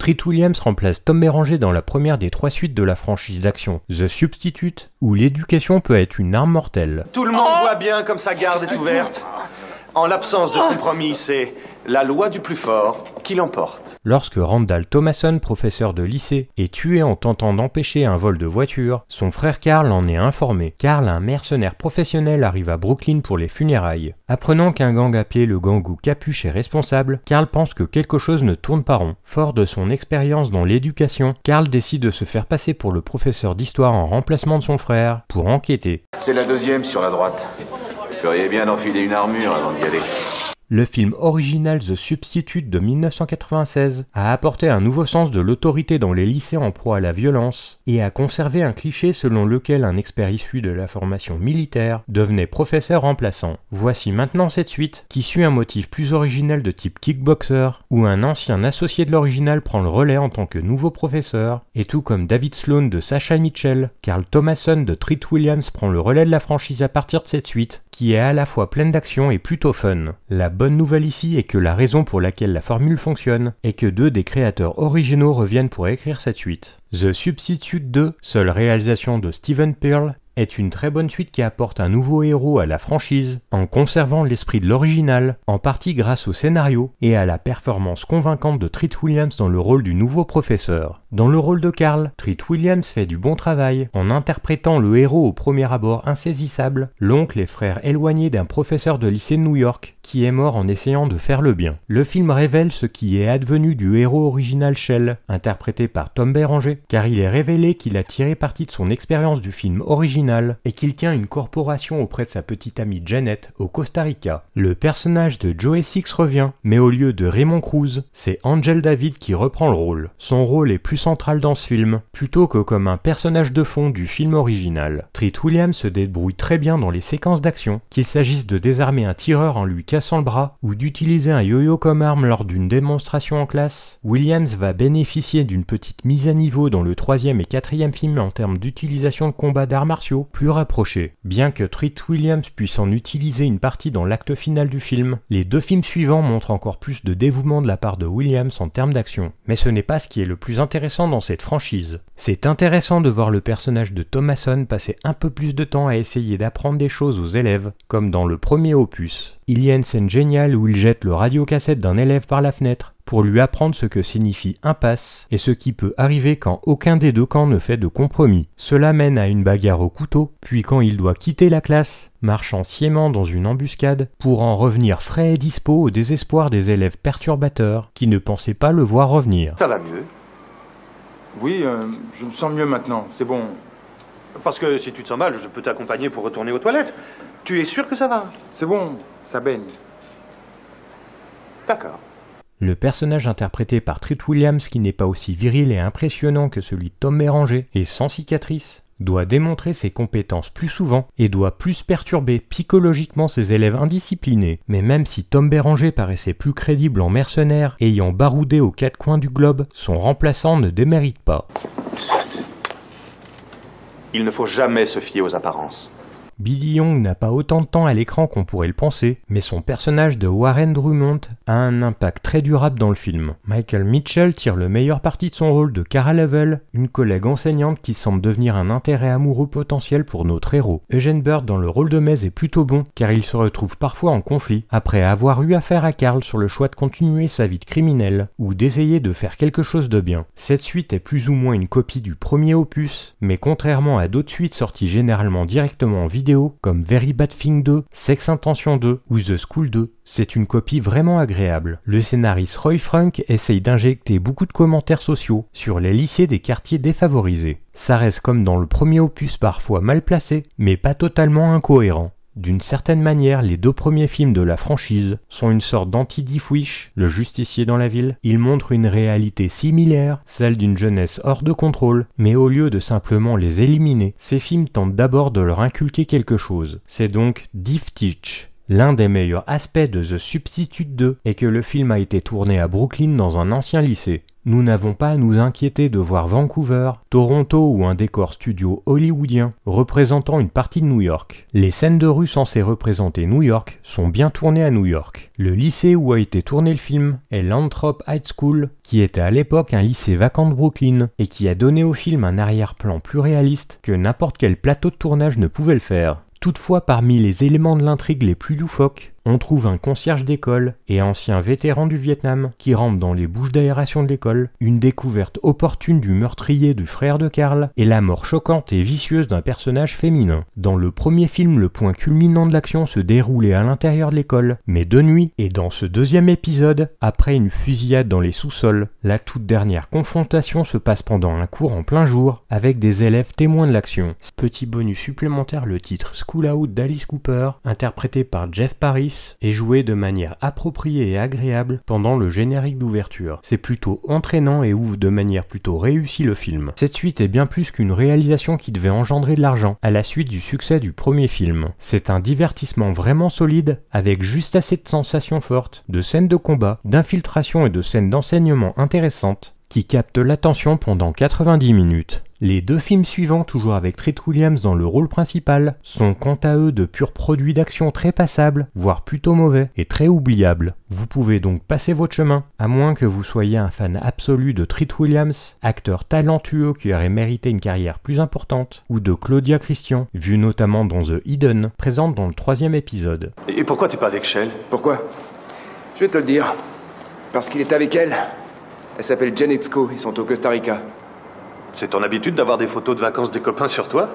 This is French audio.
Treat Williams remplace Tom Berenger dans la première des 3 suites de la franchise d'action The Substitute, où l'éducation peut être une arme mortelle. Tout le monde voit bien comme sa garde est ouverte. En l'absence de compromis, c'est la loi du plus fort qui l'emporte. Lorsque Randall Thomason, professeur de lycée, est tué en tentant d'empêcher un vol de voiture, son frère Carl en est informé. Carl, un mercenaire professionnel, arrive à Brooklyn pour les funérailles. Apprenant qu'un gang appelé le Gang Capuche est responsable, Carl pense que quelque chose ne tourne pas rond. Fort de son expérience dans l'éducation, Carl décide de se faire passer pour le professeur d'histoire en remplacement de son frère pour enquêter. C'est la deuxième sur la droite. Vous feriez bien d'enfiler une armure avant d'y aller. Le film original The Substitute de 1996 a apporté un nouveau sens de l'autorité dans les lycées en proie à la violence et a conservé un cliché selon lequel un expert issu de la formation militaire devenait professeur remplaçant. Voici maintenant cette suite qui suit un motif plus original de type kickboxer où un ancien associé de l'original prend le relais en tant que nouveau professeur et tout comme David Sloan de Sacha Mitchell, Carl Thomason de Treat Williams prend le relais de la franchise à partir de cette suite qui est à la fois pleine d'action et plutôt fun. La bonne nouvelle ici est que la raison pour laquelle la formule fonctionne est que 2 des créateurs originaux reviennent pour écrire cette suite. The Substitute 2, seule réalisation de Steven Pearl, est une très bonne suite qui apporte un nouveau héros à la franchise en conservant l'esprit de l'original, en partie grâce au scénario et à la performance convaincante de Treat Williams dans le rôle du nouveau professeur. Dans le rôle de Carl, Treat Williams fait du bon travail en interprétant le héros au premier abord insaisissable, l'oncle et frère éloigné d'un professeur de lycée de New York qui est mort en essayant de faire le bien. Le film révèle ce qui est advenu du héros original Shell, interprété par Tom Berenger, car il est révélé qu'il a tiré parti de son expérience du film original et qu'il tient une corporation auprès de sa petite amie Janet au Costa Rica. Le personnage de Joe Six revient, mais au lieu de Raymond Cruz, c'est Angel David qui reprend le rôle. Son rôle est plus central dans ce film, plutôt que comme un personnage de fond du film original. Treat Williams se débrouille très bien dans les séquences d'action, qu'il s'agisse de désarmer un tireur en lui cassant le bras, ou d'utiliser un yo-yo comme arme lors d'une démonstration en classe. Williams va bénéficier d'une petite mise à niveau dans le 3e et 4e film en termes d'utilisation de combat d'arts martiaux plus rapprochés. Bien que Treat Williams puisse en utiliser une partie dans l'acte final du film, les 2 films suivants montrent encore plus de dévouement de la part de Williams en termes d'action. Mais ce n'est pas ce qui est le plus intéressant dans cette franchise. C'est intéressant de voir le personnage de Thomason passer un peu plus de temps à essayer d'apprendre des choses aux élèves, comme dans le premier opus. Il y a une scène géniale où il jette le radiocassette d'un élève par la fenêtre pour lui apprendre ce que signifie impasse et ce qui peut arriver quand aucun des 2 camps ne fait de compromis. Cela mène à une bagarre au couteau, puis quand il doit quitter la classe, marchant sciemment dans une embuscade pour en revenir frais et dispo au désespoir des élèves perturbateurs qui ne pensaient pas le voir revenir. Ça va mieux. Oui, je me sens mieux maintenant, c'est bon. Parce que si tu te sens mal, je peux t'accompagner pour retourner aux toilettes. Tu es sûr que ça va? C'est bon, ça baigne. D'accord. Le personnage interprété par Treat Williams, qui n'est pas aussi viril et impressionnant que celui de Tom Berenger et sans cicatrice, doit démontrer ses compétences plus souvent et doit plus perturber psychologiquement ses élèves indisciplinés. Mais même si Tom Berenger paraissait plus crédible en mercenaire ayant baroudé aux 4 coins du globe, son remplaçant ne démérite pas. Il ne faut jamais se fier aux apparences. Billy Young n'a pas autant de temps à l'écran qu'on pourrait le penser, mais son personnage de Warren Drummond a un impact très durable dans le film. Michael Mitchell tire le meilleur parti de son rôle de Cara Level, une collègue enseignante qui semble devenir un intérêt amoureux potentiel pour notre héros. Eugene Bird dans le rôle de Maze est plutôt bon, car il se retrouve parfois en conflit, après avoir eu affaire à Carl sur le choix de continuer sa vie de criminel, ou d'essayer de faire quelque chose de bien. Cette suite est plus ou moins une copie du premier opus, mais contrairement à d'autres suites sorties généralement directement en vidéo, comme Very Bad Thing 2, Sex Intention 2 ou The School 2, c'est une copie vraiment agréable. Le scénariste Roy Frank essaye d'injecter beaucoup de commentaires sociaux sur les lycées des quartiers défavorisés. Ça reste comme dans le premier opus parfois mal placé, mais pas totalement incohérent. D'une certaine manière, les 2 premiers films de la franchise sont une sorte d'anti-Diff Wish, le justicier dans la ville. Ils montrent une réalité similaire, celle d'une jeunesse hors de contrôle, mais au lieu de simplement les éliminer, ces films tentent d'abord de leur inculquer quelque chose. C'est donc Diff Teach. L'un des meilleurs aspects de The Substitute 2 est que le film a été tourné à Brooklyn dans un ancien lycée. Nous n'avons pas à nous inquiéter de voir Vancouver, Toronto ou un décor studio hollywoodien représentant une partie de New York. Les scènes de rue censées représenter New York sont bien tournées à New York. Le lycée où a été tourné le film est Lathrop High School, qui était à l'époque un lycée vacant de Brooklyn et qui a donné au film un arrière-plan plus réaliste que n'importe quel plateau de tournage ne pouvait le faire. Toutefois, parmi les éléments de l'intrigue les plus loufoques, on trouve un concierge d'école et ancien vétéran du Vietnam qui rentre dans les bouches d'aération de l'école, une découverte opportune du meurtrier du frère de Carl et la mort choquante et vicieuse d'un personnage féminin. Dans le premier film, le point culminant de l'action se déroulait à l'intérieur de l'école, mais de nuit, et dans ce deuxième épisode, après une fusillade dans les sous-sols, la toute dernière confrontation se passe pendant un cours en plein jour avec des élèves témoins de l'action. Petit bonus supplémentaire, le titre School Out d'Alice Cooper, interprété par Jeff Parris, est joué de manière appropriée et agréable pendant le générique d'ouverture. C'est plutôt entraînant et ouvre de manière plutôt réussie le film. Cette suite est bien plus qu'une réalisation qui devait engendrer de l'argent à la suite du succès du premier film. C'est un divertissement vraiment solide avec juste assez de sensations fortes, de scènes de combat, d'infiltration et de scènes d'enseignement intéressantes qui captent l'attention pendant 90 minutes. Les deux films suivants, toujours avec Treat Williams dans le rôle principal, sont quant à eux de purs produits d'action très passables, voire plutôt mauvais, et très oubliables. Vous pouvez donc passer votre chemin, à moins que vous soyez un fan absolu de Treat Williams, acteur talentueux qui aurait mérité une carrière plus importante, ou de Claudia Christian, vue notamment dans The Hidden, présente dans le 3e épisode. Et pourquoi t'es pas avec Shell? Pourquoi? Je vais te le dire. Parce qu'il est avec elle. Elle s'appelle Janetsko, ils sont au Costa Rica. C'est ton habitude d'avoir des photos de vacances des copains sur toi?